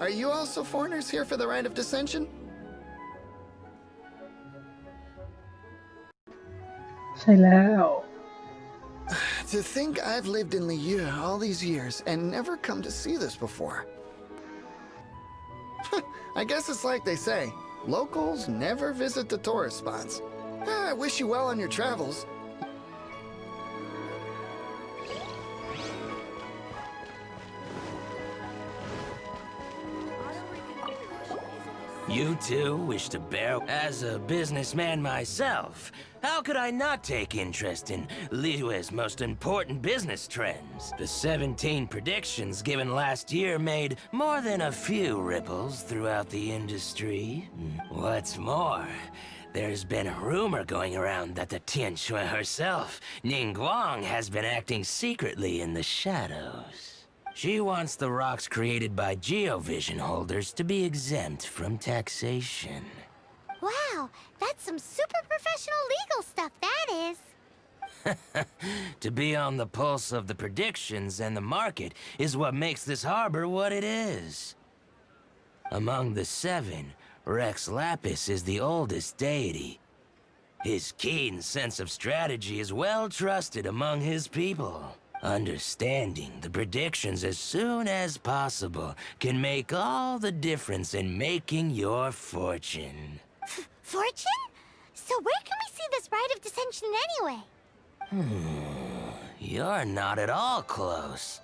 Are you also foreigners here for the rite of dissension? ใช่แล้ว To think I've lived in Liyue all these years and never come to see this before. I guess it's like they say, locals never visit the tourist spots. I wish you well on your travels. You too wish to bear. As a businessman myself, how could I not take interest in Liyue's most important business trends? The 17 predictions given last year made more than a few ripples throughout the industry. What's more, there's been a rumor going around that the Tianshui herself, Ningguang, has been acting secretly in the shadows. She wants the rocks created by geovision holders to be exempt from taxation. Wow, that's some super professional legal stuff, that is. To be on the pulse of the predictions and the market is what makes this harbor what it is. Among the 7, Rex Lapis is the oldest deity. His keen sense of strategy is well trusted among his people. Understanding the predictions as soon as possible can make all the difference in making your fortune. Fortune? So where can we see this rite of dissension anyway? You're not at all close.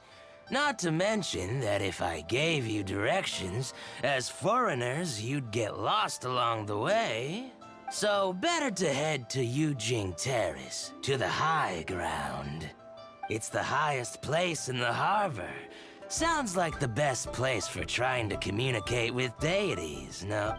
Not to mention that if I gave you directions, as foreigners, you'd get lost along the way. So better to head to Yujing Terrace, to the high ground. It's the highest place in the harbor. Sounds like the best place for trying to communicate with deities, no?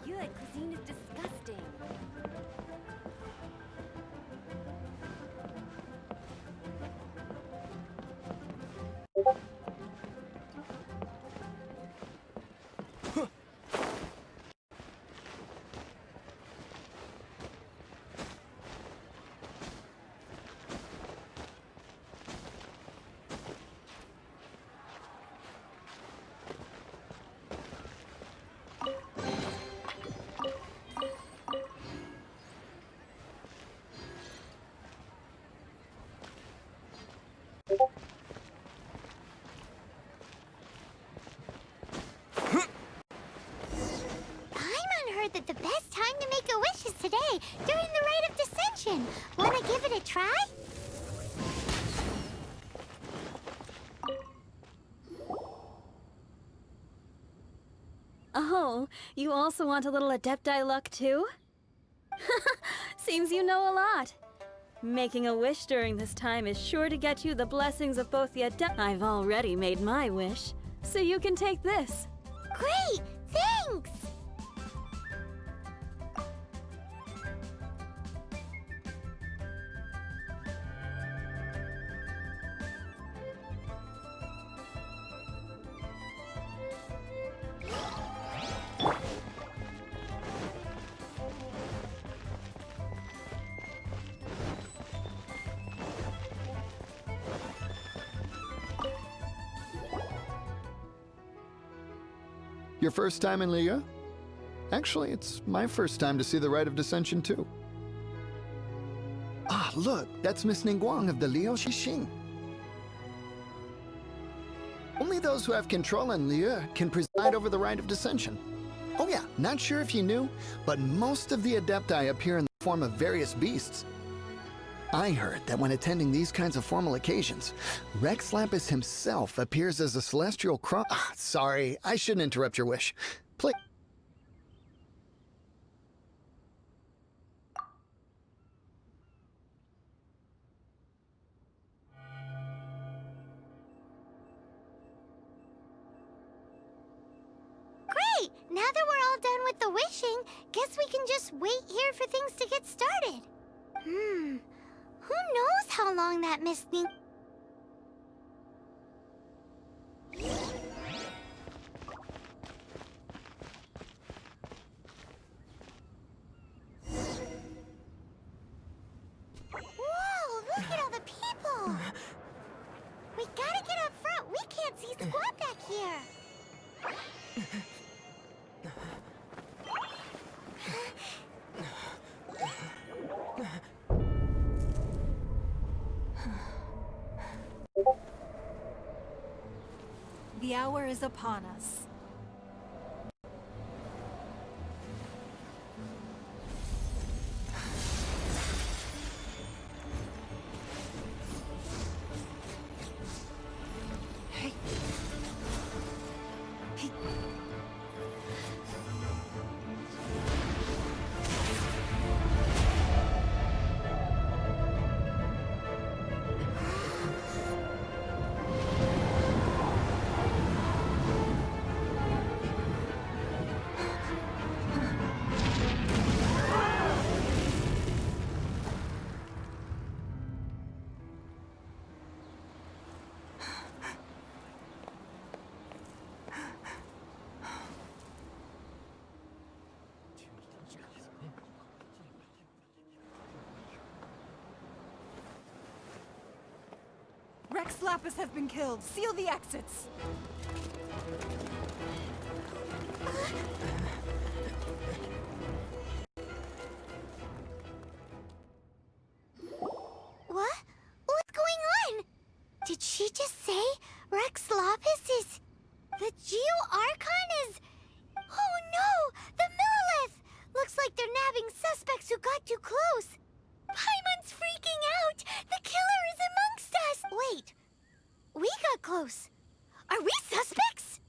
Yue cuisine is disgusting. That the best time to make a wish is today, during the rite of dissension. Wanna give it a try? Oh, you also want a little Adepti luck too? Seems you know a lot. Making a wish during this time is sure to get you the blessings of both the Adept. I've already made my wish, so you can take this. Great! Thanks! Your first time in Liyue? Actually, it's my first time to see the rite of dissension too. Ah, look, that's Miss Ningguang of the Liu Xixing. Only those who have control in Liyue can preside over the rite of dissension. Oh yeah, not sure if you knew, but most of the Adepti appear in the form of various beasts. I heard that when attending these kinds of formal occasions, Rex Lapis himself appears as a celestial sorry, I shouldn't interrupt your wish. Please. Great! Now that we're all done with the wishing, guess we can just wait here for things to get started. Who knows how long that misting... Whoa, look at all the people! We gotta get up front. We can't see squat back here. The hour is upon us. Rex Lapis has been killed. Seal the exits. What? What's going on? Did she just say Rex Lapis is... The Geo-Archon is... Oh no! The Millilith! Looks like they're nabbing suspects who got too close. Paimon's freaking out! The killer is amongst us! Wait. We got close. Are we suspects?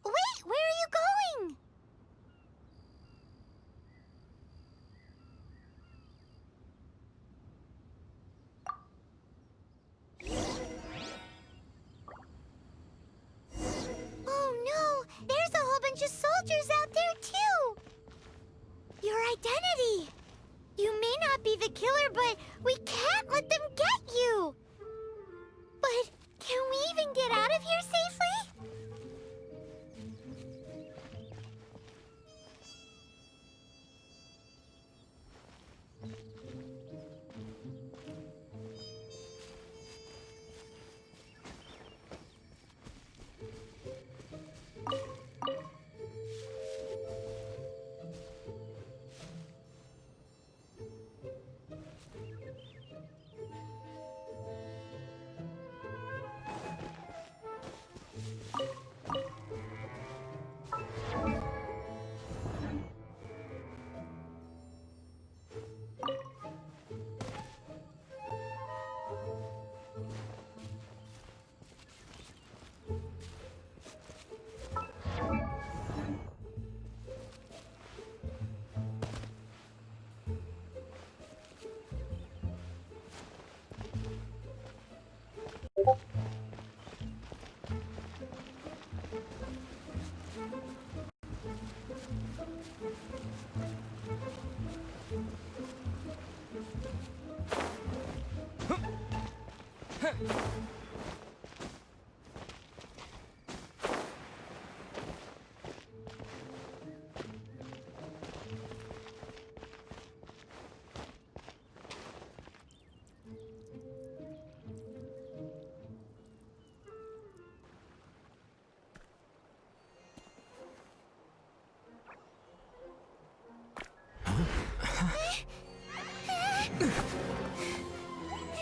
Wait, where are you going? Oh no! There's a whole bunch of soldiers out there too! Your identity! You may not be the killer, but we can't let them get you! But can we even get out of here safely?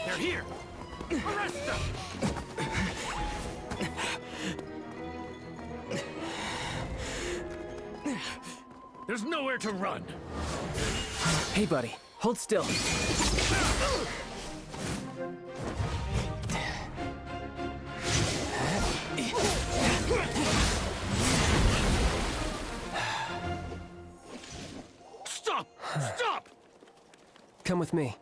They're here! Arrest them! There's nowhere to run. Hey, buddy. Hold still. Stop! Stop! Come with me.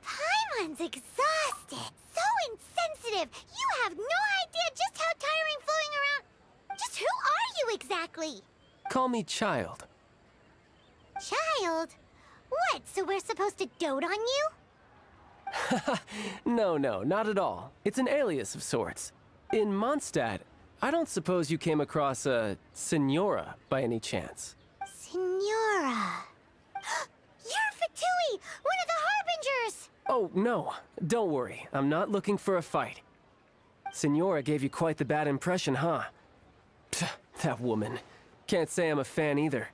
Paimon's exhausted. So insensitive. You have no idea just how tiring floating around. Just who are you exactly? Call me Child. Child? What, so we're supposed to dote on you? No, not at all. It's an alias of sorts. In Mondstadt, I don't suppose you came across a Senora by any chance. Senora. You're Fatui, one of the Harbingers! Oh, no. Don't worry. I'm not looking for a fight. Senora gave you quite the bad impression, huh? Pfft, that woman. Can't say I'm a fan either.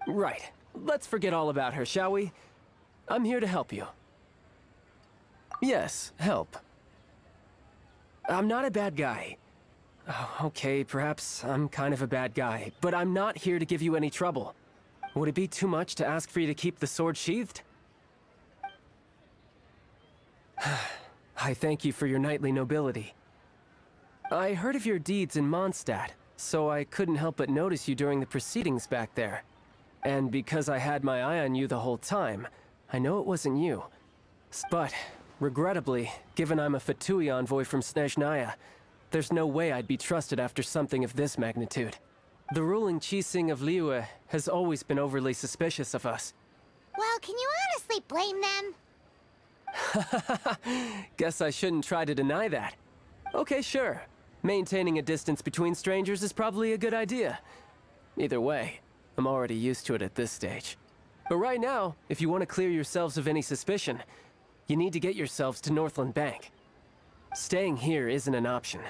Right. Let's forget all about her, shall we? I'm here to help you. Yes, help. I'm not a bad guy. Oh, okay, perhaps I'm kind of a bad guy, but I'm not here to give you any trouble. Would it be too much to ask for you to keep the sword sheathed? I thank you for your knightly nobility. I heard of your deeds in Mondstadt, so I couldn't help but notice you during the proceedings back there. And because I had my eye on you the whole time, I know it wasn't you. But, regrettably, given I'm a Fatui envoy from Snezhnaya, there's no way I'd be trusted after something of this magnitude. The ruling Qixing of Liyue has always been overly suspicious of us. Well, can you honestly blame them? Guess I shouldn't try to deny that. Okay, sure. Maintaining a distance between strangers is probably a good idea. Either way, I'm already used to it at this stage. But right now, if you want to clear yourselves of any suspicion, you need to get yourselves to Northland Bank. Staying here isn't an option.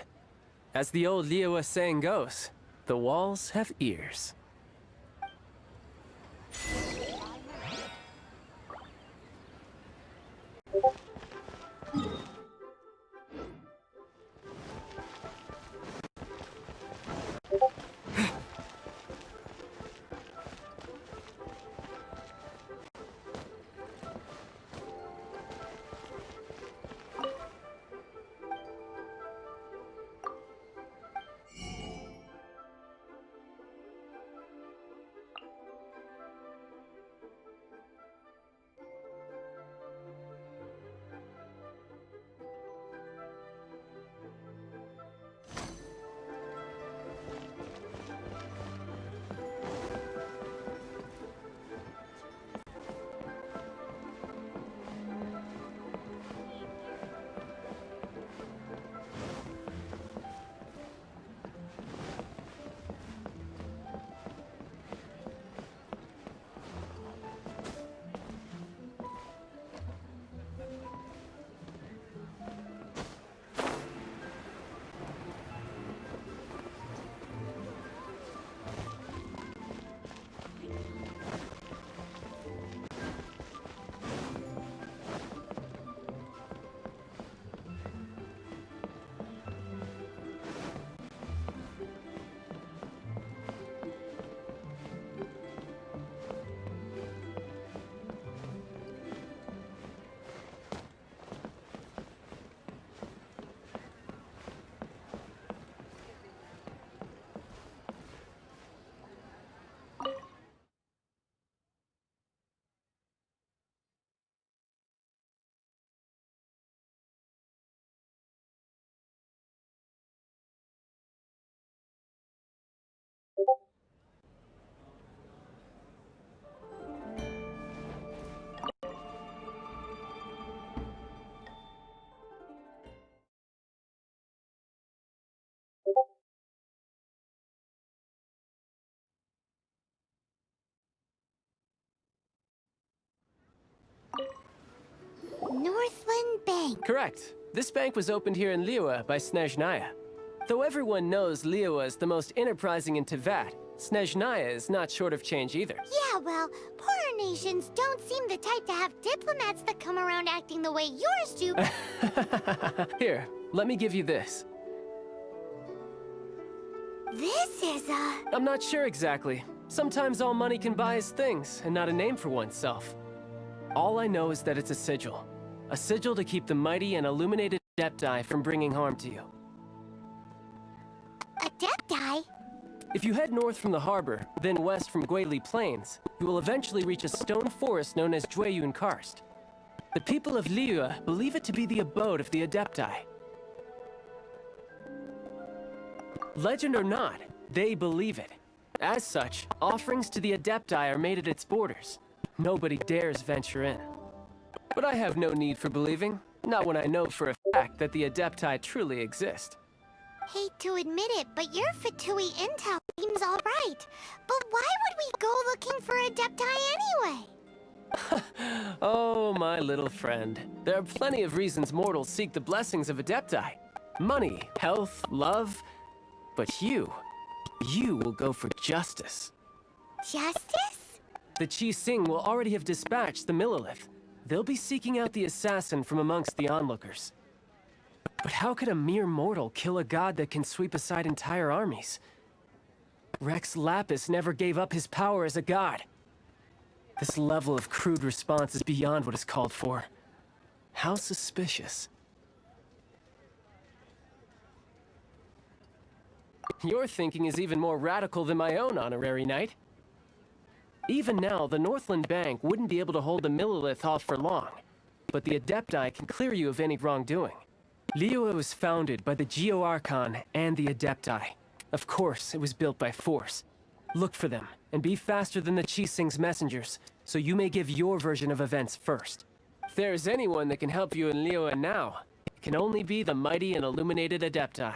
As the old Liyue saying goes, the walls have ears. Northland Bank. Correct. This bank was opened here in Liyue by Snezhnaya. Though everyone knows Liyue is the most enterprising in Teyvat, Snezhnaya is not short of change either. Yeah, well, poorer nations don't seem the type to have diplomats that come around acting the way yours do. Here, let me give you this. This is I'm not sure exactly. Sometimes all money can buy is things, and not a name for oneself. All I know is that it's a sigil. A sigil to keep the mighty and illuminated Adepti from bringing harm to you. Adepti? If you head north from the harbor, then west from Guili Plains, you will eventually reach a stone forest known as Jueyun Karst. The people of Liyue believe it to be the abode of the Adepti. Legend or not, they believe it. As such, offerings to the Adepti are made at its borders. Nobody dares venture in. But I have no need for believing, not when I know for a fact that the Adepti truly exist. Hate to admit it, but your Fatui intel seems alright. But why would we go looking for Adepti anyway? Oh, my little friend. There are plenty of reasons mortals seek the blessings of Adepti. Money, health, love. But you will go for justice. Justice? The Qi Sing will already have dispatched the Millilith. They'll be seeking out the assassin from amongst the onlookers. But how could a mere mortal kill a god that can sweep aside entire armies? Rex Lapis never gave up his power as a god. This level of crude response is beyond what is called for. How suspicious. Your thinking is even more radical than my own, Honorary Knight. Even now, the Northland Bank wouldn't be able to hold the Millilith off for long, but the Adepti can clear you of any wrongdoing. Liyue was founded by the Geo Archon and the Adepti. Of course, it was built by force. Look for them, and be faster than the Qi Sing's messengers, so you may give your version of events first. If there is anyone that can help you in Liyue now, it can only be the mighty and illuminated Adepti.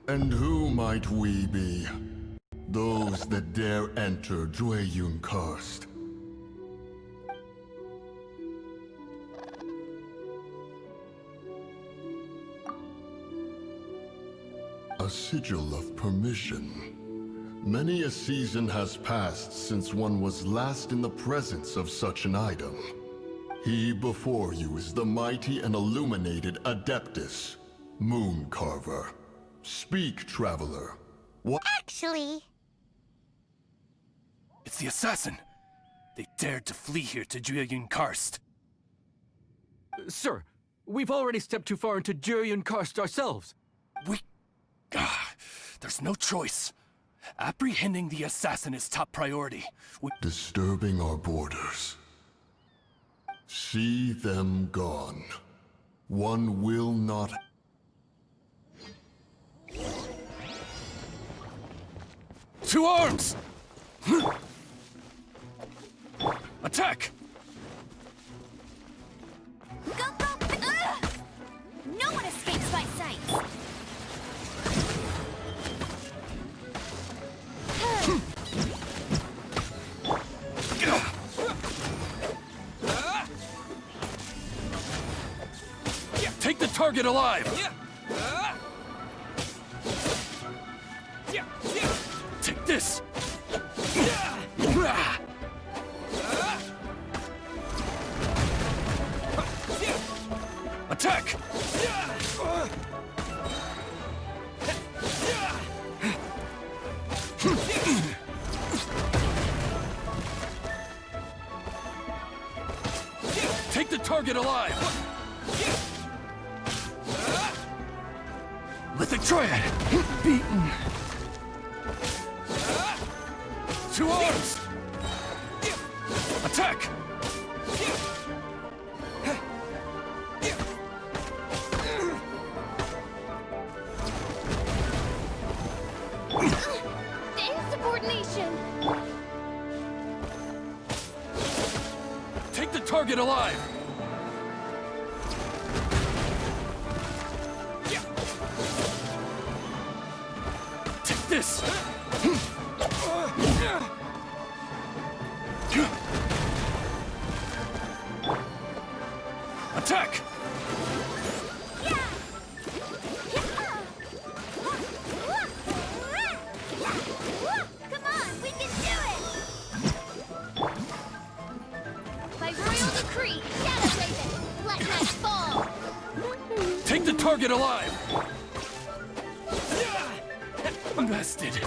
And who might we be? Those that dare enter Jueyun Karst. A sigil of permission. Many a season has passed since one was last in the presence of such an item. He before you is the mighty and illuminated Adeptus, Moon Carver. Speak, traveler. What? Actually... It's the assassin! They dared to flee here to Jueyun Karst. Sir, we've already stepped too far into Jueyun Karst ourselves. There's no choice. Apprehending the assassin is top priority. Disturbing our borders. See them gone. One will not... To arms! Attack! Go, go! Ugh! No one escapes my sight! Take the target alive! Take this! Attack! target alive! Lithic Triad! Beaten! 2 arms! Attack! Insubordination! Take the target alive! Take this! Attack! Come on, we can do it! By royal decree, Shadow Raven, let night fall! Take the target alive! Bested.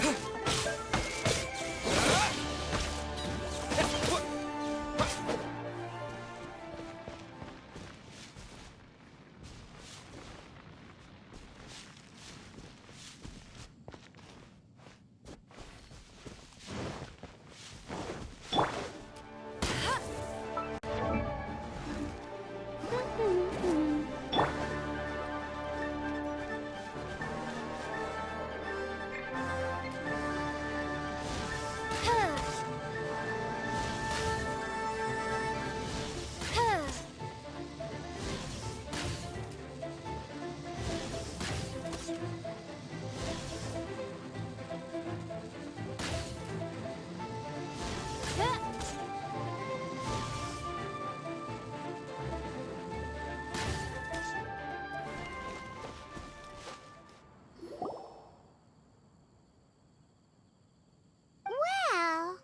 Well...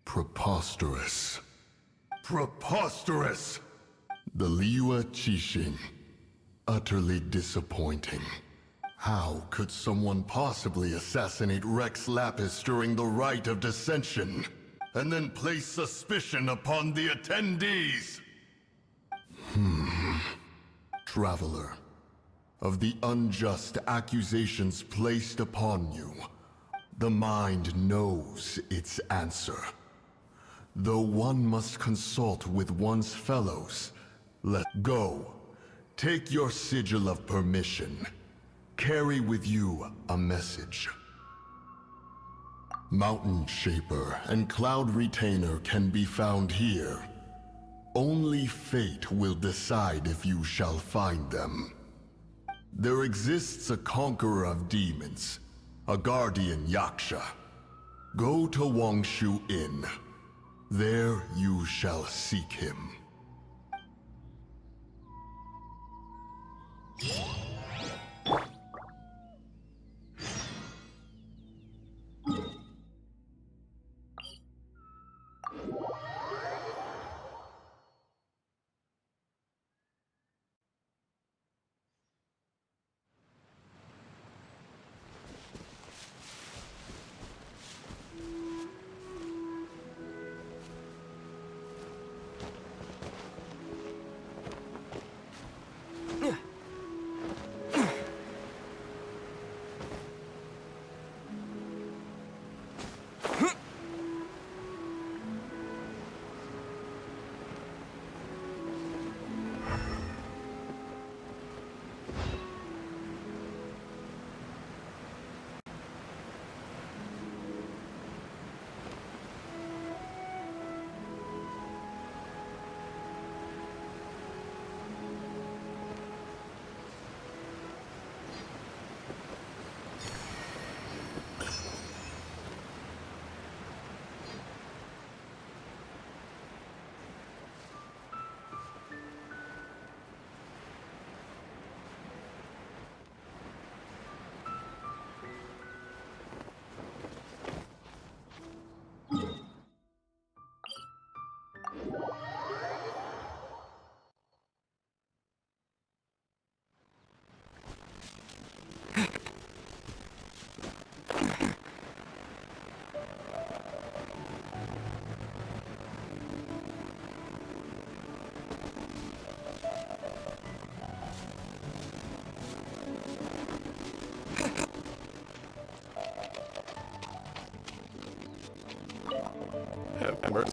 Preposterous. Preposterous! The Liyue Qixing. Utterly disappointing. How could someone possibly assassinate Rex Lapis during the rite of dissension, and then place suspicion upon the attendees? Traveler, of the unjust accusations placed upon you, the mind knows its answer. Though one must consult with one's fellows, let go. Take your sigil of permission. Carry with you a message. Mountain Shaper and Cloud Retainer can be found here. Only fate will decide if you shall find them. There exists a conqueror of demons, a guardian Yaksha. Go to Wangshu Inn. There you shall seek him.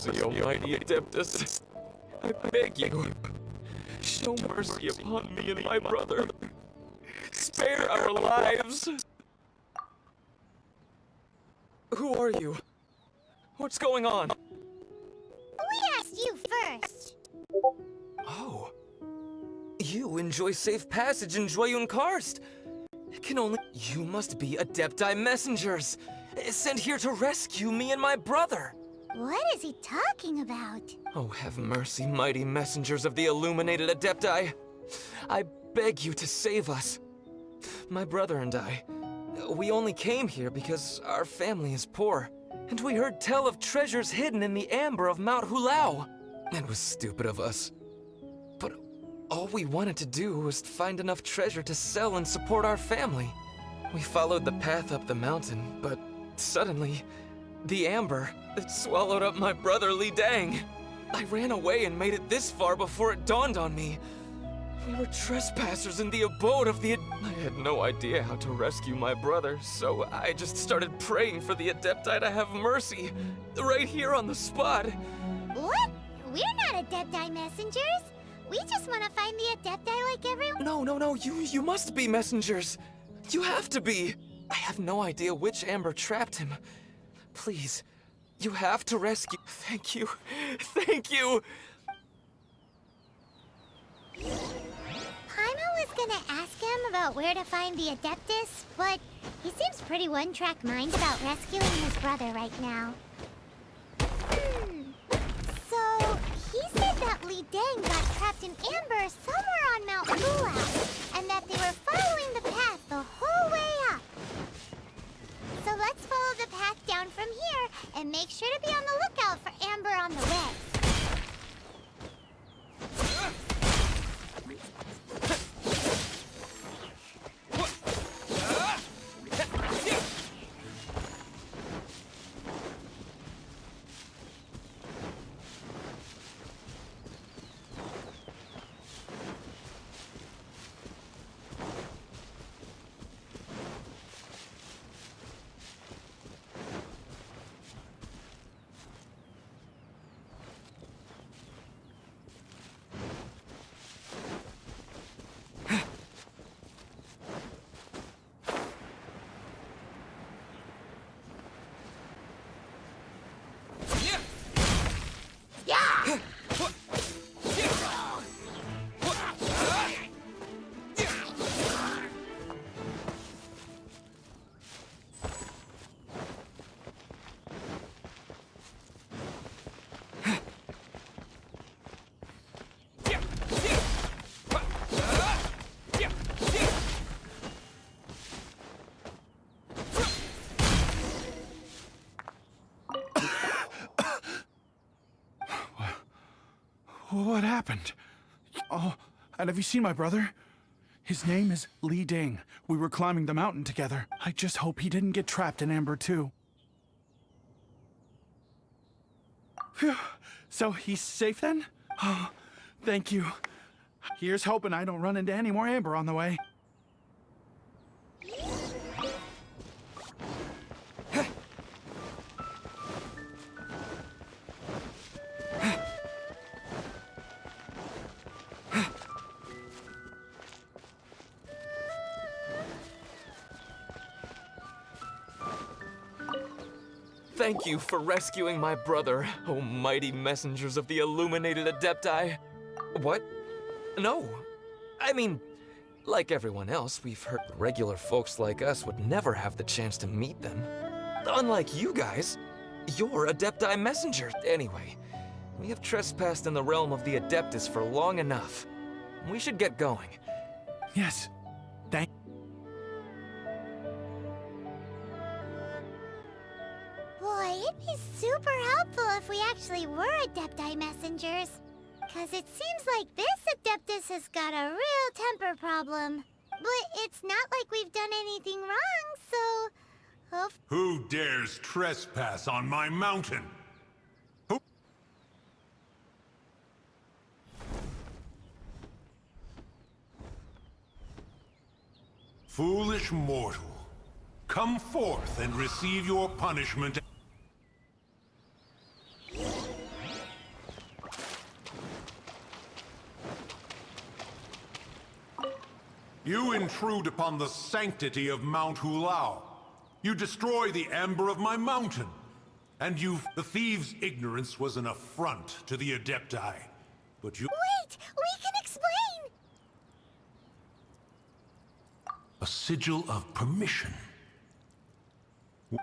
mercy, almighty Adeptus. I beg you, show mercy upon me and my brother. Spare our lives. Who are you? What's going on? We asked you first. Oh. You enjoy safe passage in Jueyun Karst. It can only... You must be Adepti messengers, sent here to rescue me and my brother. What is he talking about? Oh, have mercy, mighty messengers of the illuminated Adepti. I beg you to save us. My brother and I, we only came here because our family is poor, and we heard tell of treasures hidden in the amber of Mount Hulao. It was stupid of us. But all we wanted to do was find enough treasure to sell and support our family. We followed the path up the mountain, but suddenly, the amber, it swallowed up my brother Li Dang. I ran away and made it this far before it dawned on me. We were trespassers in the abode of the... I had no idea how to rescue my brother, so I just started praying for the Adepti to have mercy, right here on the spot. What? We're not Adepti messengers. We just want to find the Adepti like everyone. No, you must be messengers. You have to be. I have no idea which amber trapped him. Please, you have to rescue... Thank you. Thank you! Paimon was gonna ask him about where to find the Adeptus, but he seems pretty one-track mind about rescuing his brother right now. So, he said that Li Dang got trapped in amber somewhere on Mount Hulao, and that they were following the path the whole way up. So let's follow the path down from here, and make sure to be on the lookout for amber on the way. What happened? Oh, and have you seen my brother? His name is Li Ding. We were climbing the mountain together. I just hope he didn't get trapped in amber too. Phew. So he's safe then? Oh, thank you. Here's hoping I don't run into any more amber on the way. Thank you for rescuing my brother, oh mighty messengers of the illuminated Adepti. What? No. I mean, like everyone else, we've heard regular folks like us would never have the chance to meet them. Unlike you guys, you're Adepti messengers. Anyway, we have trespassed in the realm of the Adeptus for long enough. We should get going. Yes. Thank Boy, it'd be super helpful if we actually were Adepti messengers. Cause it seems like this Adeptus has got a real temper problem. But it's not like we've done anything wrong, so... Who dares trespass on my mountain? Who? Foolish mortal, come forth and receive your punishment. You intrude upon the sanctity of Mount Hulao. You destroy the amber of my mountain. And the thieves' ignorance was an affront to the Adepti. But you— Wait! We can explain! A sigil of permission.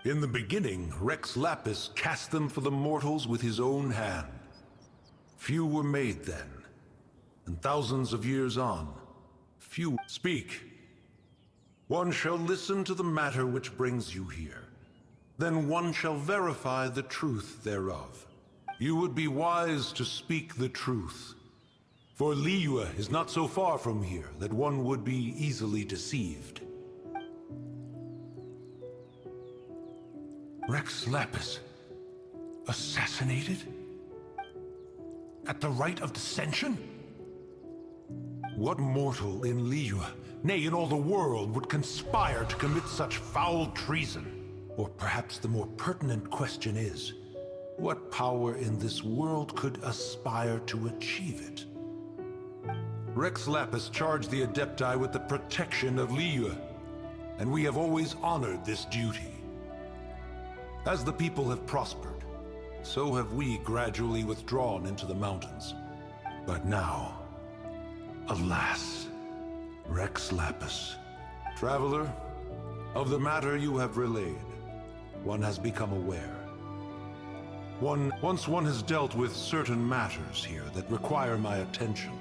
In the beginning, Rex Lapis cast them for the mortals with his own hand. Few were made then, and thousands of years on, few speak. One shall listen to the matter which brings you here. Then one shall verify the truth thereof. You would be wise to speak the truth. For Liyue is not so far from here that one would be easily deceived. Rex Lapis, assassinated? At the rite of dissension? What mortal in Liyue, nay, in all the world, would conspire to commit such foul treason? Or perhaps the more pertinent question is, what power in this world could aspire to achieve it? Rex Lapis charged the Adepti with the protection of Liyue, and we have always honored this duty. As the people have prospered, so have we gradually withdrawn into the mountains. But now, alas, Rex Lapis, traveler, of the matter you have relayed, one has become aware. Once one has dealt with certain matters here that require my attention.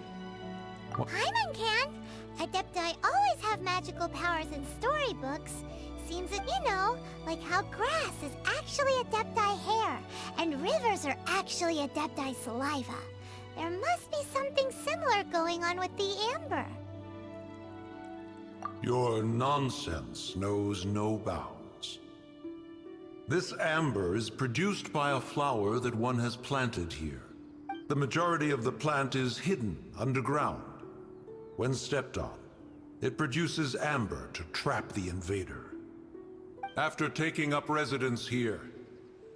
Paimon can! Adepti always have magical powers in storybooks. Seems that, you know, like how grass is actually Adepti hair, and rivers are actually Adepti saliva. There must be something similar going on with the amber. Your nonsense knows no bounds. This amber is produced by a flower that one has planted here. The majority of the plant is hidden underground. When stepped on, it produces amber to trap the invader. After taking up residence here,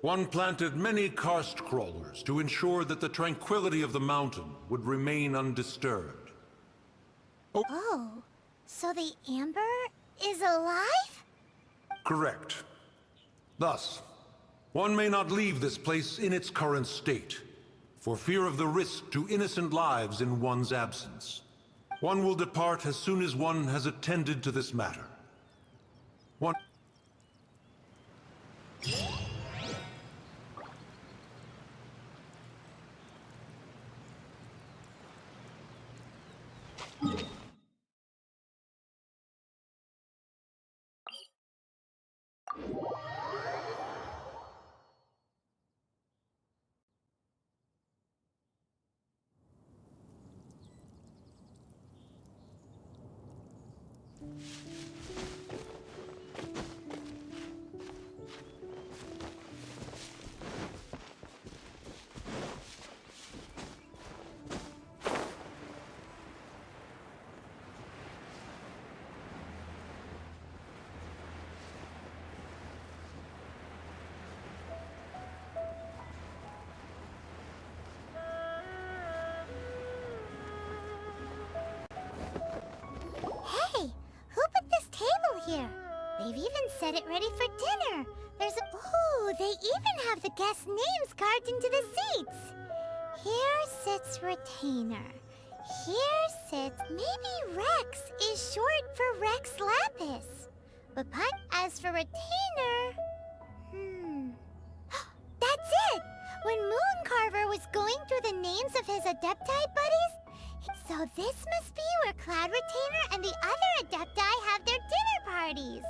one planted many karst crawlers to ensure that the tranquility of the mountain would remain undisturbed. Oh, so the amber is alive? Correct. Thus, one may not leave this place in its current state, for fear of the risk to innocent lives in one's absence. One will depart as soon as one has attended to this matter. One— Here. They've even set it ready for dinner. There's a— ooh, they even have the guests' names carved into the seats. Here sits Retainer. Here sits— maybe Rex is short for Rex Lapis. But as for Retainer— that's it! When Mooncarver was going through the names of his Adepti buddies, so this must be where Cloud Retainer and the other Adepti have their dinner parties.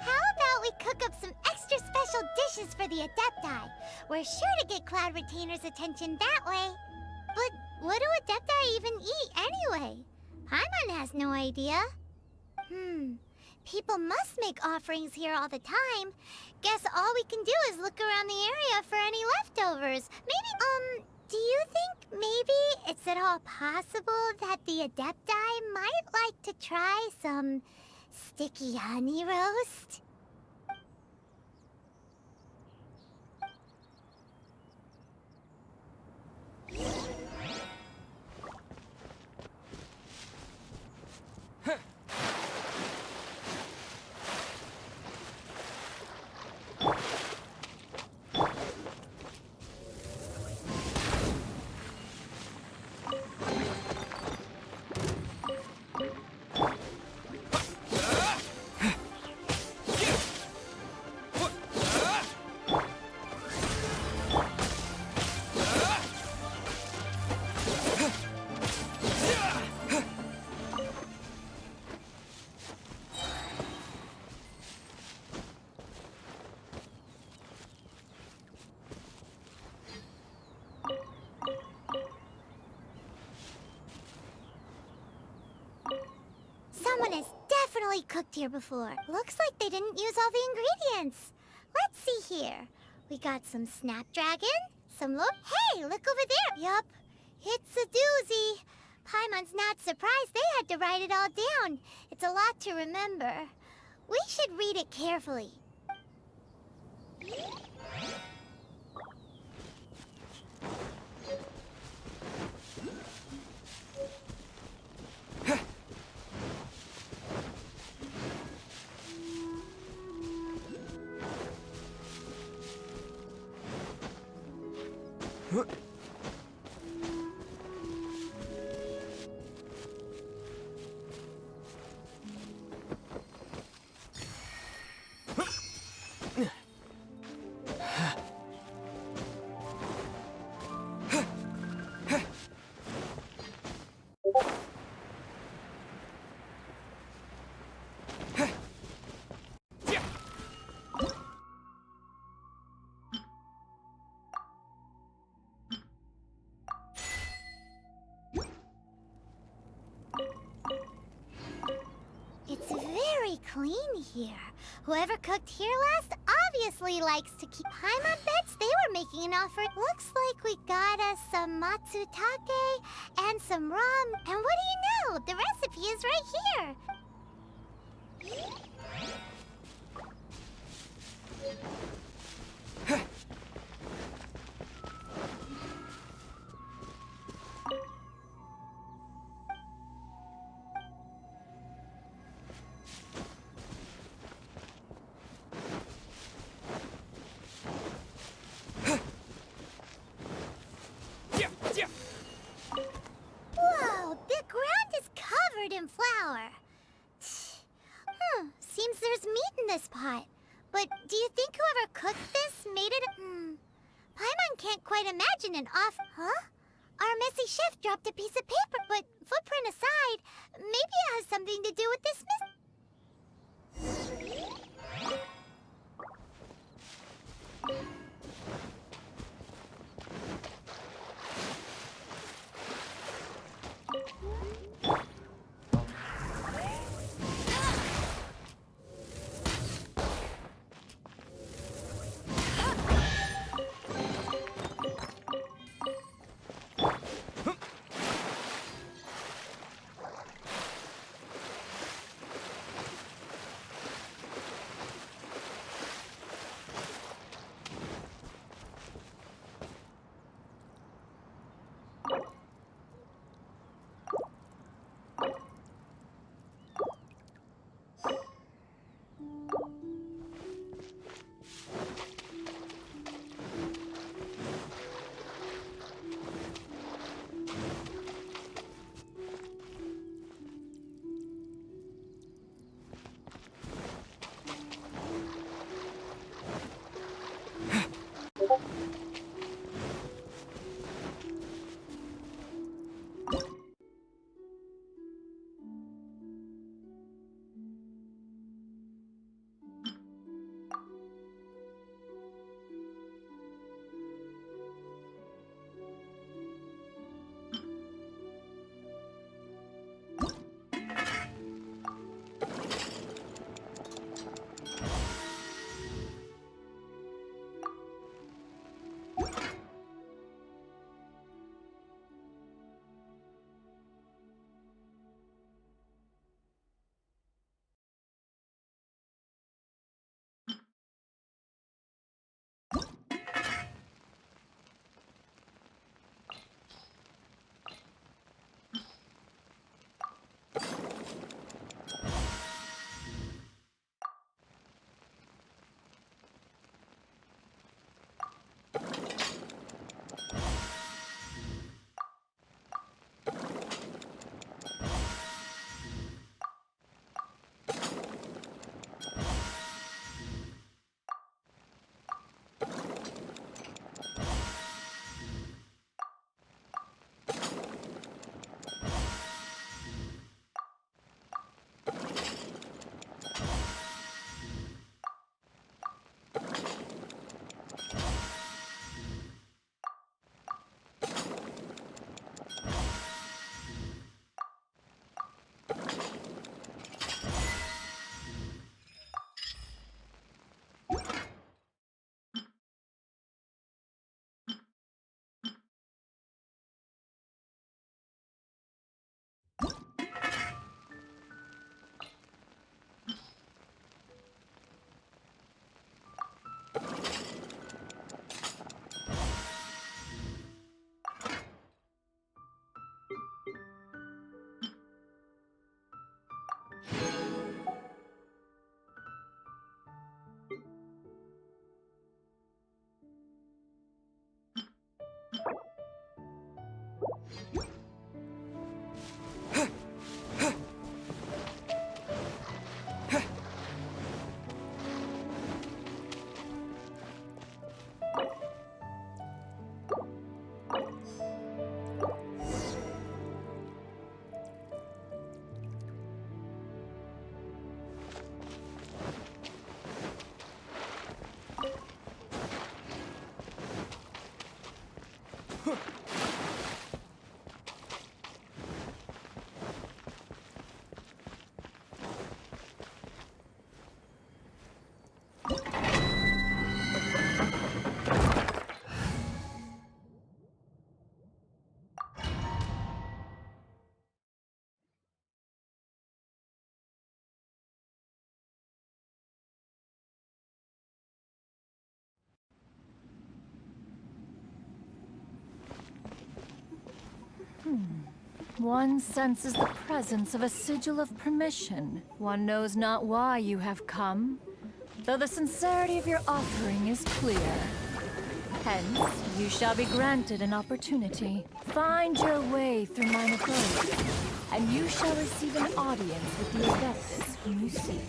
How about we cook up some extra special dishes for the Adepti? We're sure to get Cloud Retainer's attention that way. But what do Adepti even eat anyway? Paimon has no idea. People must make offerings here all the time. Guess all we can do is look around the area for any leftovers. Maybe, do you think maybe it's at all possible that the Adepti might like to try some sticky honey roast? definitely cooked here before. Looks like they didn't use all the ingredients. Let's see here. We got some snapdragon, some Hey, look over there. Yup, it's a doozy. Paimon's not surprised they had to write it all down. It's a lot to remember. We should read it carefully. It's very clean here. Whoever cooked here last obviously likes to keep Paimon bets they were making an offer. Looks like we got us some matsutake and some rum. And what do you know? The recipe is right here. Whoa, the ground is covered in flour. Seems there's meat in this pot. But do you think whoever cooked this made it Paimon can't quite imagine an off... Huh? Our messy chef dropped a piece of paper, but footprint aside, maybe it has something to do with this One senses the presence of a sigil of permission. One knows not why you have come, though the sincerity of your offering is clear. Hence, you shall be granted an opportunity. Find your way through mine abode, and you shall receive an audience with the adeptus whom you seek.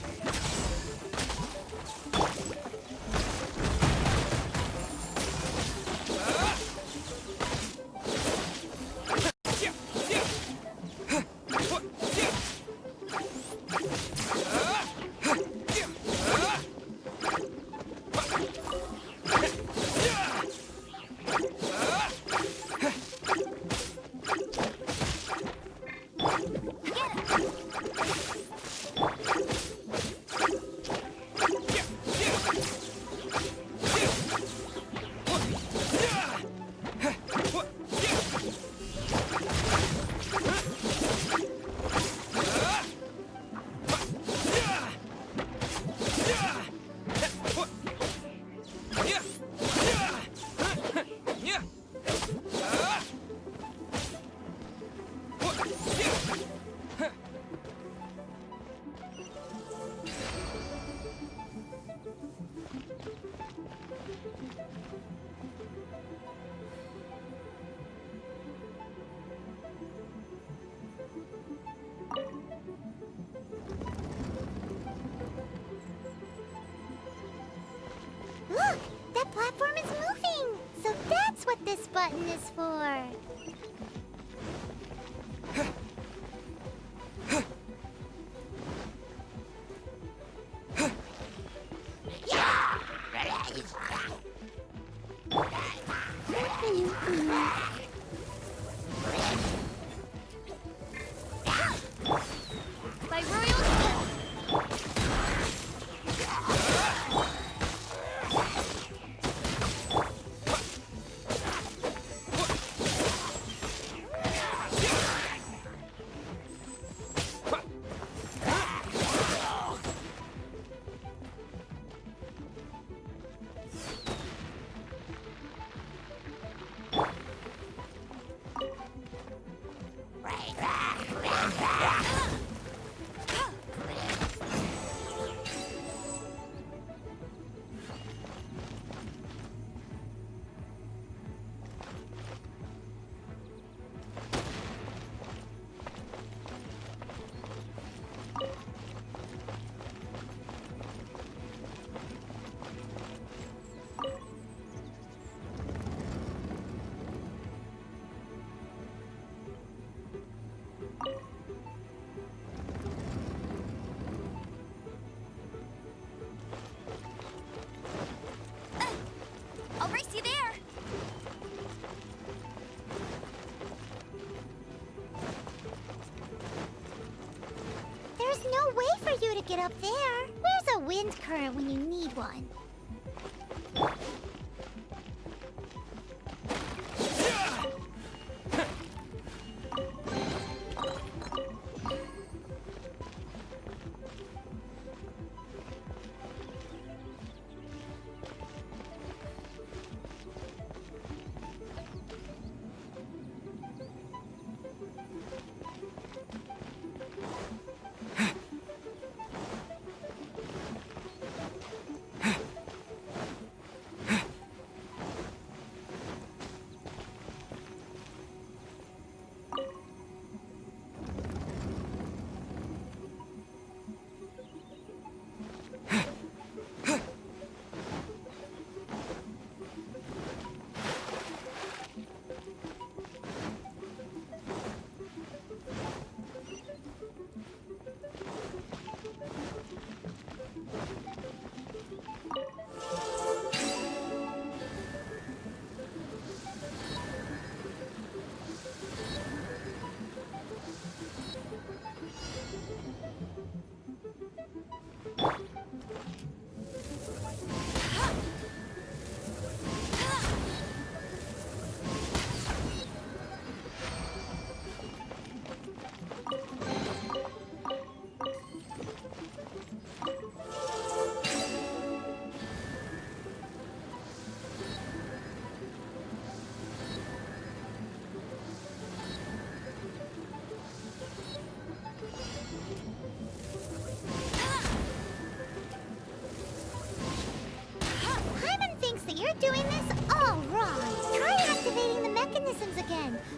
Look! That platform is moving! So that's what this button is for! By royal I'll race you there! There's no way for you to get up there. Where's a wind current when you need one?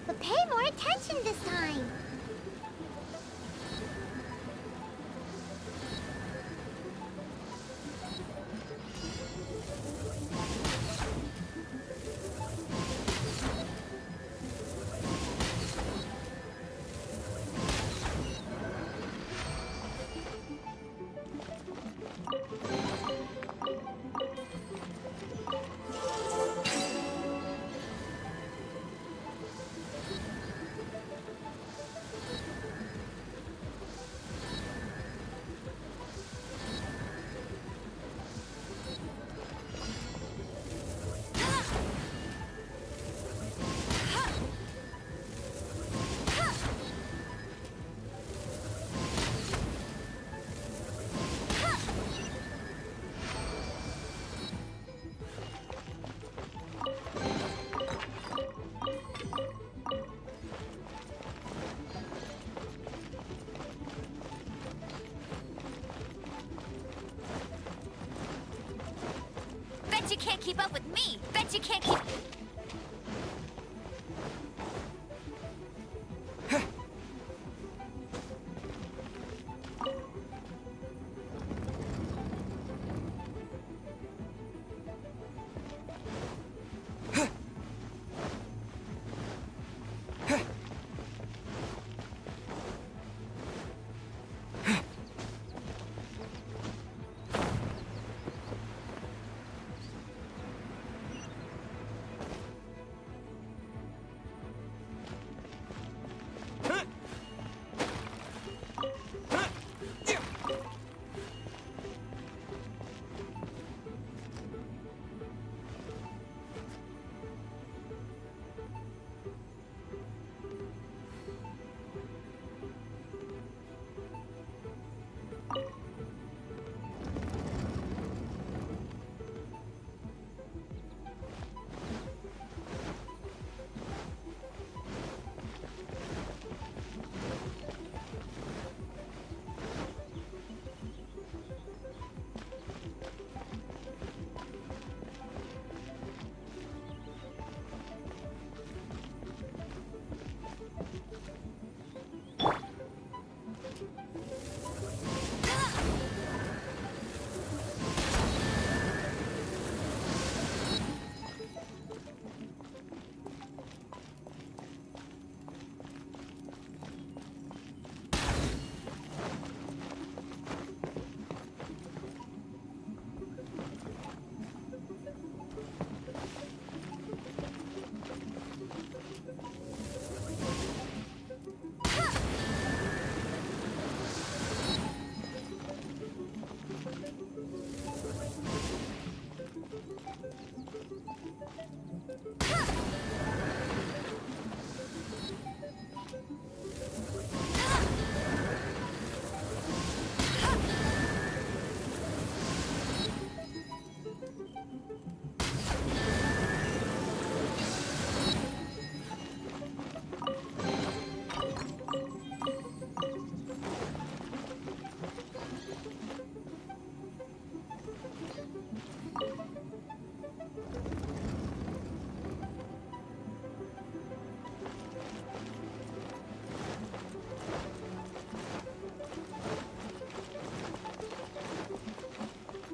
but pay more attention this time. Bet you can't keep up with me. Bet you can't keep...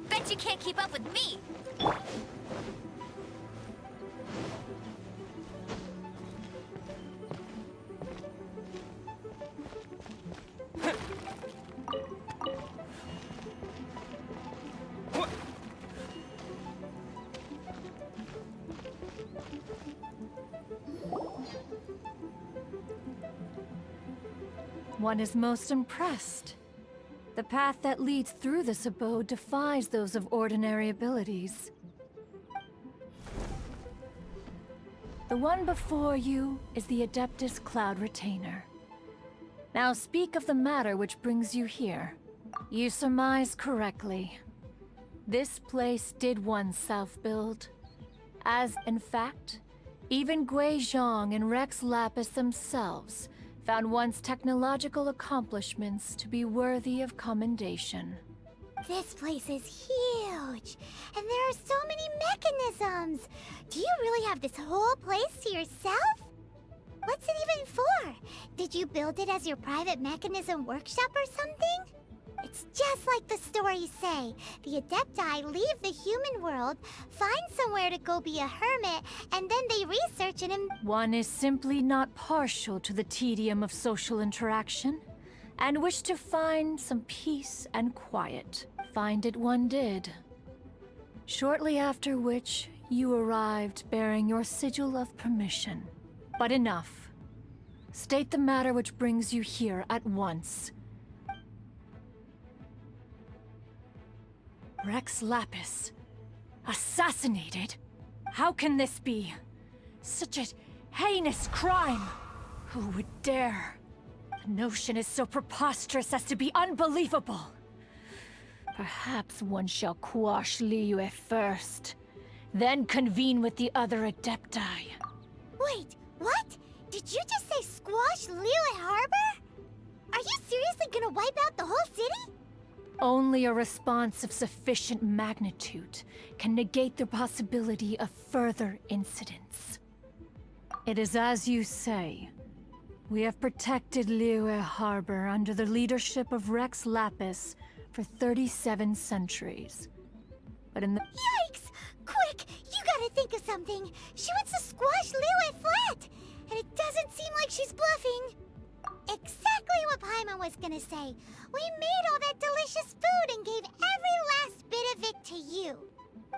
Bet you can't keep up with me. One is most impressed. The path that leads through this abode defies those of ordinary abilities. The one before you is the Adeptus Cloud Retainer. Now speak of the matter which brings you here. You surmise correctly. This place did once self-build. As, in fact, even Gui Zhang and Rex Lapis themselves found once technological accomplishments to be worthy of commendation. This place is huge, and there are so many mechanisms. Do you really have this whole place to yourself? What's it even for? Did you build it as your private mechanism workshop or something? It's just like the stories say. The Adepti leave the human world, find somewhere to go be a hermit, and then they research it and... One is simply not partial to the tedium of social interaction, and wished to find some peace and quiet. Find it one did. Shortly after which, you arrived bearing your sigil of permission. But enough. State the matter which brings you here at once. Rex Lapis. Assassinated? How can this be? Such a heinous crime! Who would dare? The notion is so preposterous as to be unbelievable. Perhaps one shall quash Liyue first, then convene with the other Adepti. Wait, what? Did you just say squash Liyue Harbor? Are you seriously gonna wipe out the whole city? Only a response of sufficient magnitude can negate the possibility of further incidents. It is as you say. We have protected Liyue Harbor under the leadership of Rex Lapis for 37 centuries. But in the— Yikes! Quick! You gotta think of something! She wants to squash Liyue flat! And it doesn't seem like she's bluffing! Exactly what Paimon was gonna say! We made all that delicious food and gave every last bit of it to you!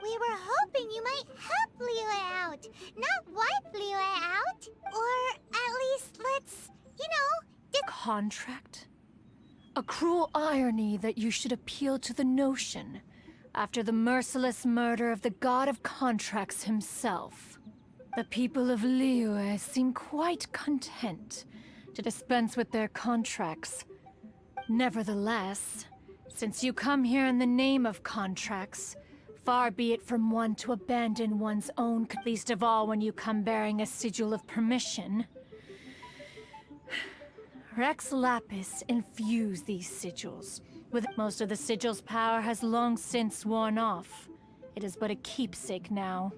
We were hoping you might help Liyue out, not wipe Liyue out! Or at least let's, Contract? A cruel irony that you should appeal to the notion after the merciless murder of the god of contracts himself. The people of Liyue seem quite content to dispense with their contracts. Nevertheless, since you come here in the name of contracts, far be it from one to abandon one's own, least of all when you come bearing a sigil of permission. Rex Lapis infused these sigils. With most of the sigil's power has long since worn off. It is but a keepsake now.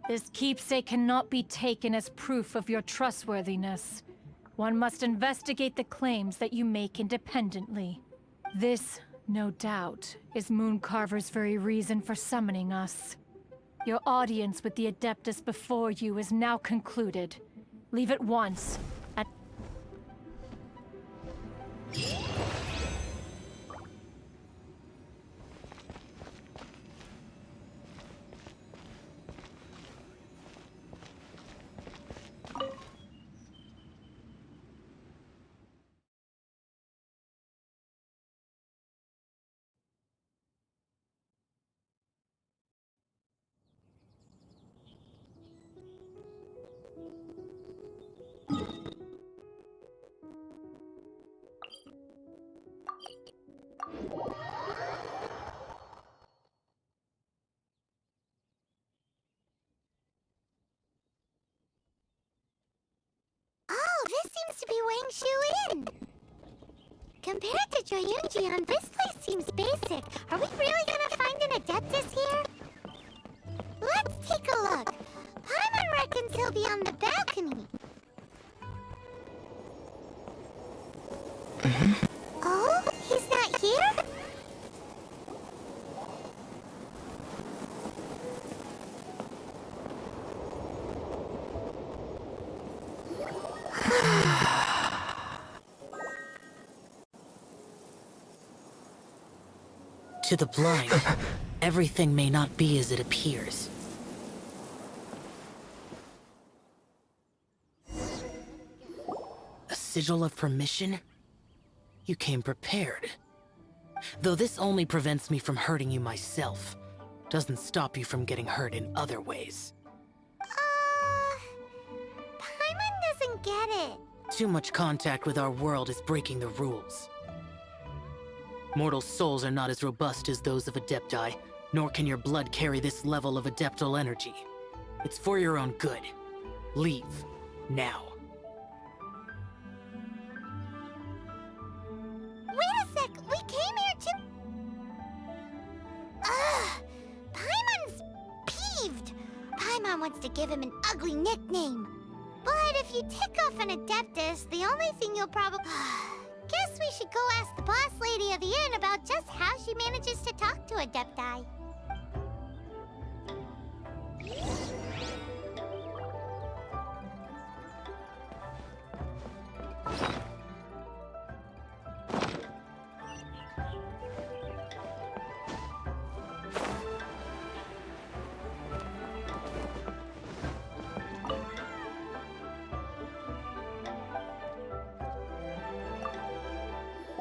This keepsake cannot be taken as proof of your trustworthiness. One must investigate the claims that you make independently. This, no doubt, is Mooncarver's very reason for summoning us. Your audience with the Adeptus before you is now concluded. Leave at once. To be weighing Shu in. Compared to Joyunjian, this place seems basic. Are we really gonna find an Adeptus here? Let's take a look. Paimon reckons he'll be on the balcony. Oh, he's not here? To the blind, everything may not be as it appears. A sigil of permission? You came prepared. Though this only prevents me from hurting you myself, doesn't stop you from getting hurt in other ways. Paimon doesn't get it. Too much contact with our world is breaking the rules. Mortal souls are not as robust as those of Adepti, nor can your blood carry this level of adeptal energy. It's for your own good. Leave. Now. Wait a sec! We came here to... Paimon's peeved! Paimon wants to give him an ugly nickname. But if if you tick off an Adeptus, the only thing you'll probably... Guess we should go ask the boss lady of the inn about just how she manages to talk to Adepti.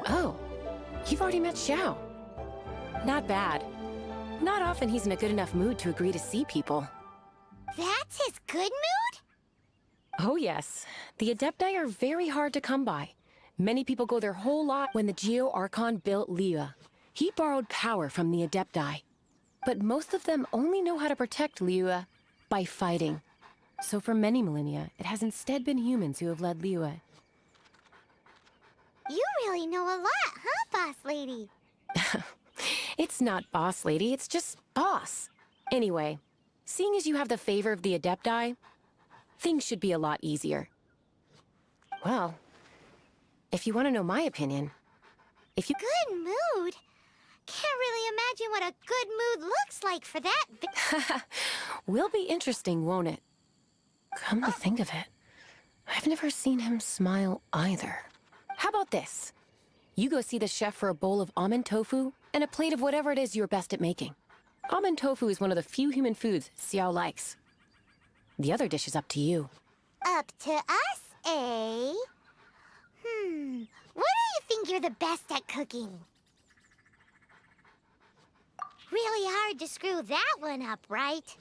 Oh, you've already met Xiao. Not bad. Not often he's in a good enough mood to agree to see people. That's his good mood? Oh yes. The Adepti are very hard to come by. Many people go their whole life. When the Geo Archon built Liyue, he borrowed power from the Adepti. But most of them only know how to protect Liyue by fighting. So for many millennia, it has instead been humans who have led Liyue. You really know a lot, huh, boss lady? It's not boss lady, it's just boss. Anyway, seeing as you have the favor of the Adepti, things should be a lot easier. Well, if you want to know my opinion, if you... Good mood? Can't really imagine what a good mood looks like for that. Will be interesting, won't it? Come to think of it, I've never seen him smile either. How about this? You go see the chef for a bowl of almond tofu and a plate of whatever it is you're best at making. Almond tofu is one of the few human foods Xiao likes. The other dish is up to you. Up to us, eh? What do you think you're the best at cooking? Really hard to screw that one up, right?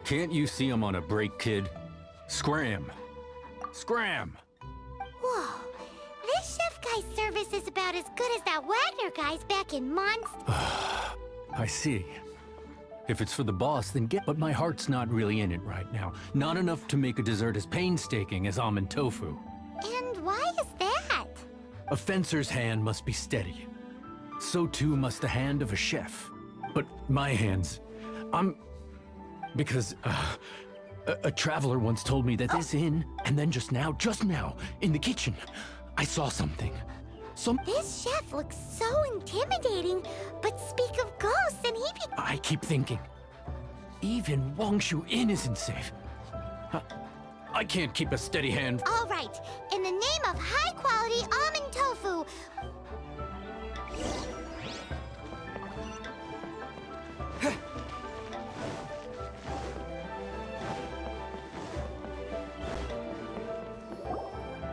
Can't you see I'm on a break, kid? Scram! Scram! Whoa, this chef guy's service is about as good as that Wagner guy's back in Monst. I see. If it's for the boss, then get... But my heart's not really in it right now. Not enough to make a dessert as painstaking as almond tofu. And why is that? A fencer's hand must be steady. So too must the hand of a chef. But my hands... Because, a traveler once told me that this inn, and then just now, in the kitchen, I saw something. This chef looks so intimidating, but speak of ghosts and I keep thinking, even Wangshu Inn isn't safe. I can't keep a steady hand. All right, in the name of high-quality almond tofu...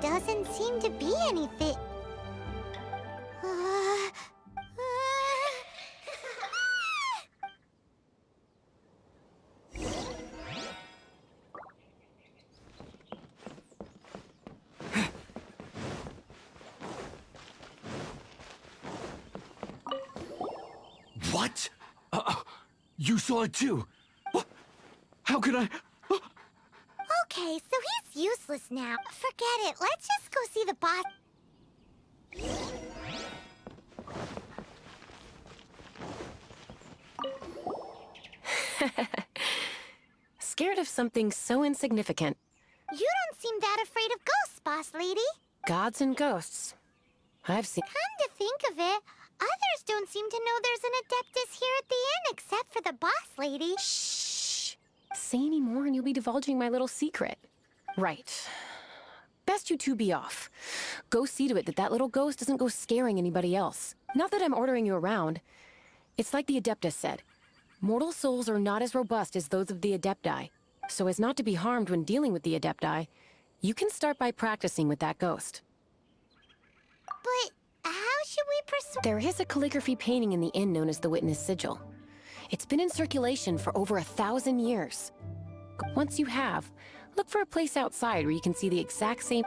Doesn't seem to be anything. What? You saw it too? How could I? Okay, so he's useless now. Forget it. Let's just go see the boss. Scared of something so insignificant. You don't seem that afraid of ghosts, boss lady. Gods and ghosts. I've seen... Come to think of it, others don't seem to know there's an Adeptus here at the inn except for the boss lady. Shh! Say any more and you'll be divulging my little secret. Right. Best you two be off. Go see to it that little ghost doesn't go scaring anybody else. Not that I'm ordering you around. It's like the Adeptus said. Mortal souls are not as robust as those of the Adepti. So as not to be harmed when dealing with the Adepti, you can start by practicing with that ghost. But how should we persuade... There is a calligraphy painting in the inn known as the Witness Sigil. It's been in circulation for over 1,000 years. Once you have, look for a place outside where you can see the exact same...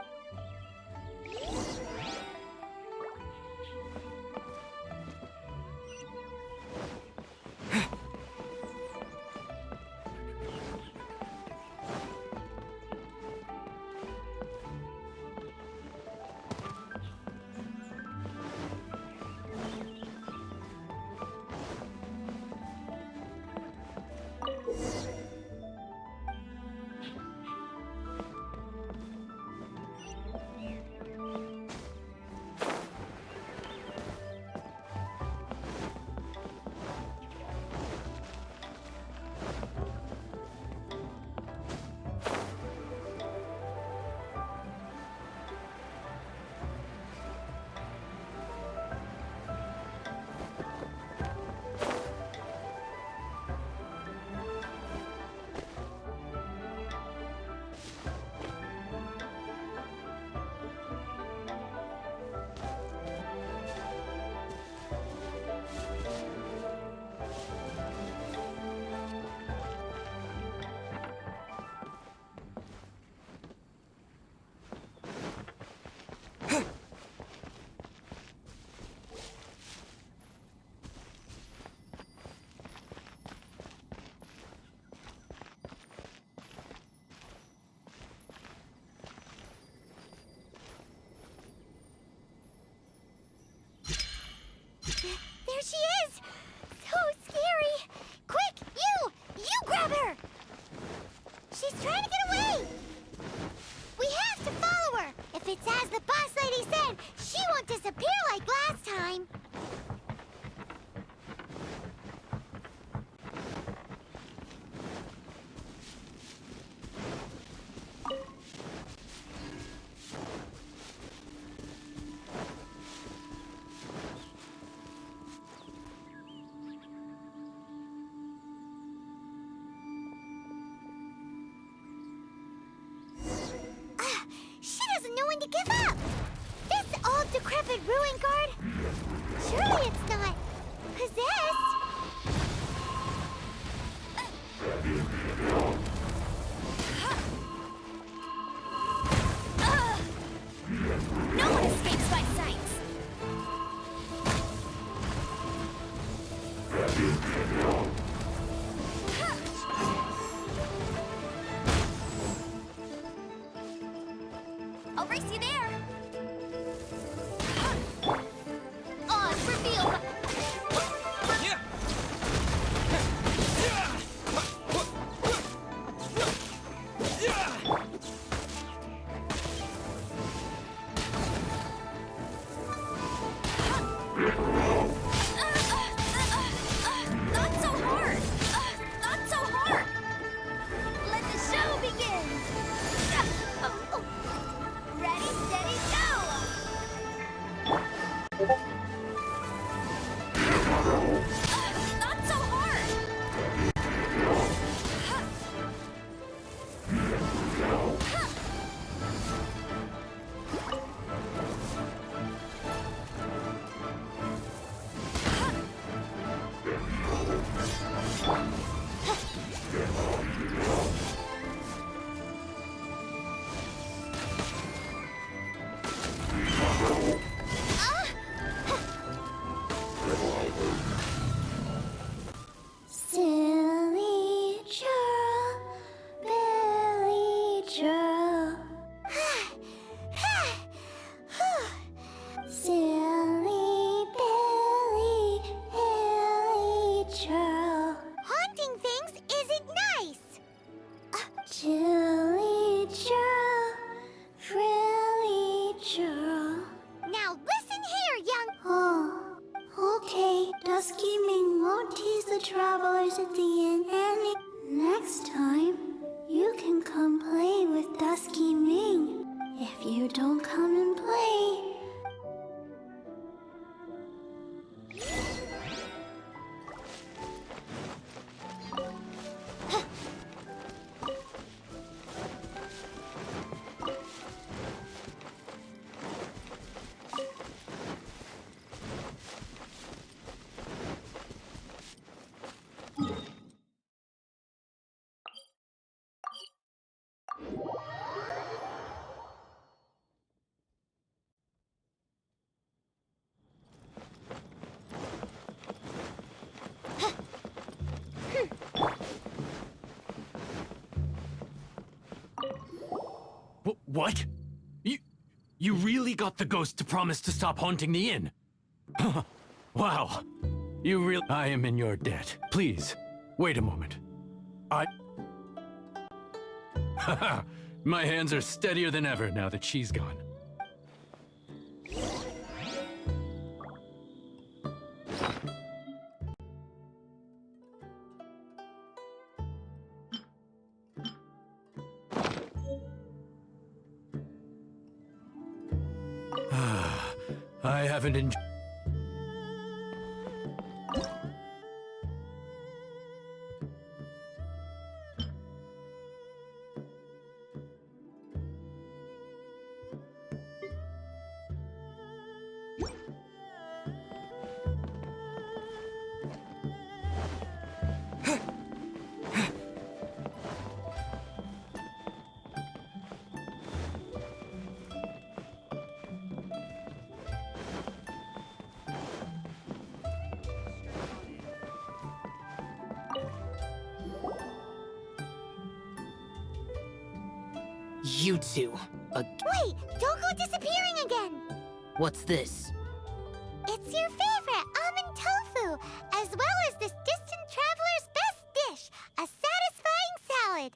she is! So scary! Quick, you grab her! She's trying to get away! We have to follow her! If it's as the boss lady said, she won't disappear like last time! She doesn't know when to give up! This old decrepit ruin guard? Surely it's not possessed? No one escapes my sights! I'll race you there! Oz, reveal! Not so hard! Not so hard! Let the show begin! Ready, steady, go! Not so hard! Silly churl, Billy churl. Silly Billy, Billy churl. Haunting things isn't nice. Chilly churl, frilly churl. Now listen here, young. Oh, okay. Dusky Ming won't tease the travelers at the inn any. Next time, you can come play with Dusky Ming. If you don't come and play. What? You really got the ghost to promise to stop haunting the inn? Wow. You really... I am in your debt. Please, wait a moment. Haha, my hands are steadier than ever now that she's gone. I haven't enjoyed... You two. Wait! Don't go disappearing again! What's this? It's your favorite almond tofu! as well as this distant traveler's best dish, a satisfying salad.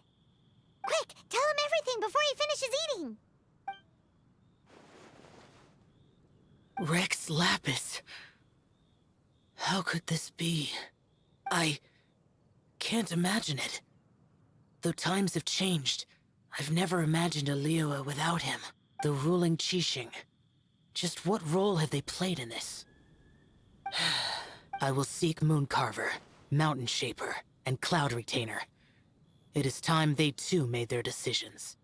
Quick, tell him everything before he finishes eating. Rex Lapis. How could this be? I can't imagine it. Though times have changed, I've never imagined a Liyue without him. The ruling Qixing. Just what role have they played in this? I will seek Moon Carver, Mountain Shaper, and Cloud Retainer. It is time they too made their decisions.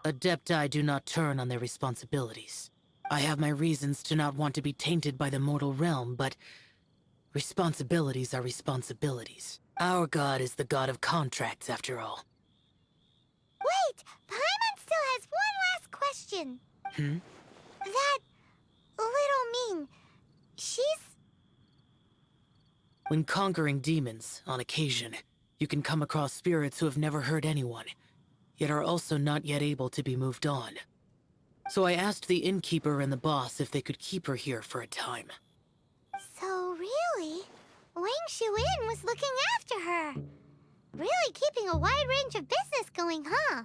Adepti do not turn on their responsibilities. I have my reasons to not want to be tainted by the mortal realm, but responsibilities are responsibilities. Our god is the god of contracts, after all. Wait! Paimon still has one last question. That little Ming, she's... When conquering demons, on occasion, you can come across spirits who have never hurt anyone, yet are also not yet able to be moved on. So I asked the innkeeper and the boss if they could keep her here for a time. So really, Wang Shuin was looking after her. Really keeping a wide range of business going, huh?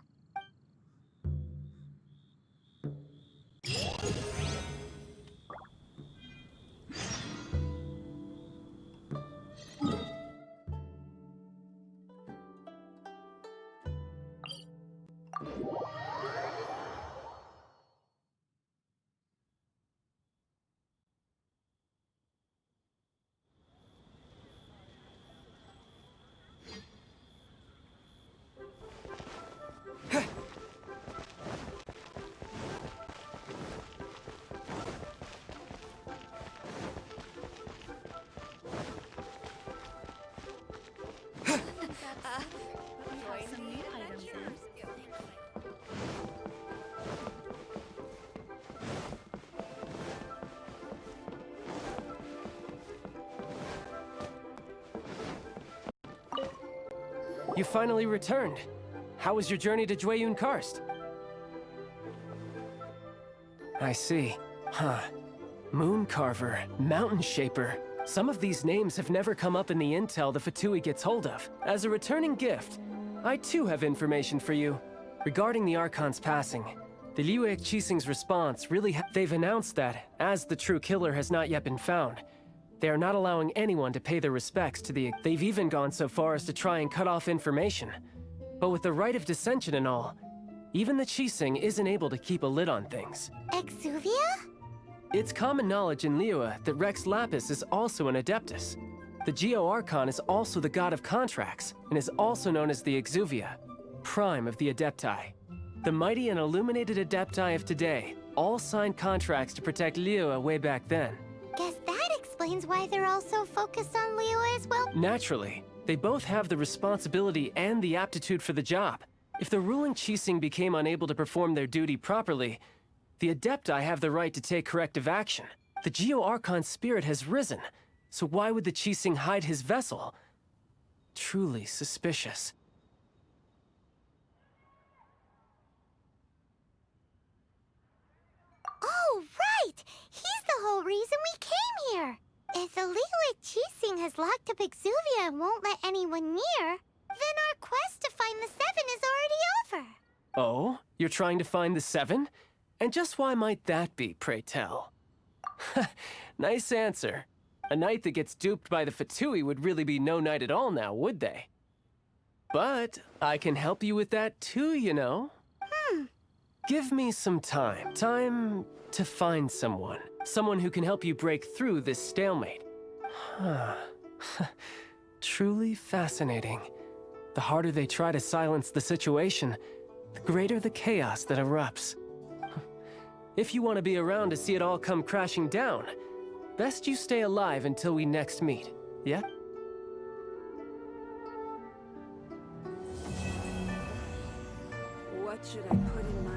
You finally returned. How was your journey to Jueyun Karst? I see. Huh. Moon Carver, Mountain Shaper. Some of these names have never come up in the intel the Fatui gets hold of. As a returning gift, I too have information for you. Regarding the Archon's passing, the Liyue Qixing's response they've announced that, as the true killer has not yet been found, they are not allowing anyone to pay their respects to the... They've even gone so far as to try and cut off information. But with the right of dissension and all, even the Qixing isn't able to keep a lid on things. Exuvia? It's common knowledge in Liyue that Rex Lapis is also an Adeptus. The Geo-Archon is also the god of contracts, and is also known as the Exuvia, prime of the Adepti. The mighty and illuminated Adepti of today all signed contracts to protect Liyue way back then. Guess that explains why they're all so focused on Liyue as well. Naturally, they both have the responsibility and the aptitude for the job. If the ruling Qixing became unable to perform their duty properly, the Adepti have the right to take corrective action. The Geo-Archon's spirit has risen, so why would the Qixing hide his vessel? Truly suspicious. Oh, right! He's the whole reason we came here! If the Liyue Qixing has locked up Exuvia and won't let anyone near, then our quest to find the Seven is already over. Oh? You're trying to find the Seven? And just why might that be, pray tell? Nice answer. A knight that gets duped by the Fatui would really be no knight at all now, would they? But I can help you with that too, you know. Give me some time. Time to find someone. Someone who can help you break through this stalemate. Truly fascinating. The harder they try to silence the situation, the greater the chaos that erupts. If you want to be around to see it all come crashing down, best you stay alive until we next meet, yeah? What should I put in my